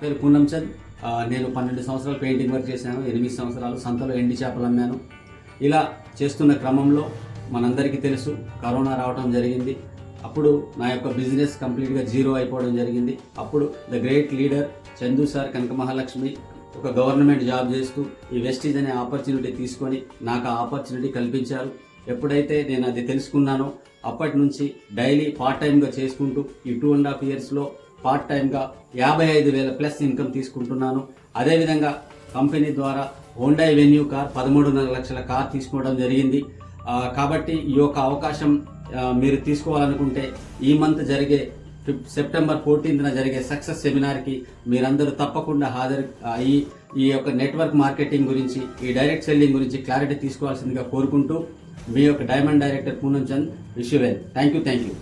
పేరు పూనం చంద్. నేను 12 సంవత్సరాలు పెయింటింగ్ వర్క్ చేశాను. 8 సంవత్సరాలు సంతలో ఎండి చేపలు అమ్మాను. ఇలా చేస్తున్న క్రమంలో మనందరికీ తెలుసు కరోనా రావడం జరిగింది. అప్పుడు నా యొక్క బిజినెస్ కంప్లీట్గా జీరో అయిపోవడం జరిగింది. అప్పుడు the great leader Chandu sir, Kanaka Mahalakshmi ఒక గవర్నమెంట్ జాబ్ చేస్తూ ఈ వెస్టీజ్ అనే ఆపర్చునిటీ తీసుకొని నాకు ఆ ఆపర్చునిటీ కల్పించారు. ఎప్పుడైతే నేను అది తెలుసుకున్నానో అప్పటి నుంచి డైలీ పార్ట్ టైంగా చేసుకుంటూ ఈ 2.5 yearsలో పార్ట్ టైంగా 55,000 ప్లస్ ఇన్కమ్ తీసుకుంటున్నాను. అదేవిధంగా కంపెనీ ద్వారా హోండా వెన్యూ కార్ 13.5 లక్షల కార్ తీసుకోవడం జరిగింది. కాబట్టి ఈ యొక్క అవకాశం మీరు తీసుకోవాలనుకుంటే ఈ మంత్ జరిగే సెప్టెంబర్ 14న జరిగే సక్సెస్ సెమినార్కి మీరందరూ తప్పకుండా హాజరు అయ్యి ఈ యొక్క నెట్వర్క్ మార్కెటింగ్ గురించి, ఈ డైరెక్ట్ సెల్లింగ్ గురించి క్లారిటీ తీసుకోవాల్సిందిగా కోరుకుంటూ మీ యొక్క diamond director Poonam Chand. Wish you well. Thank you.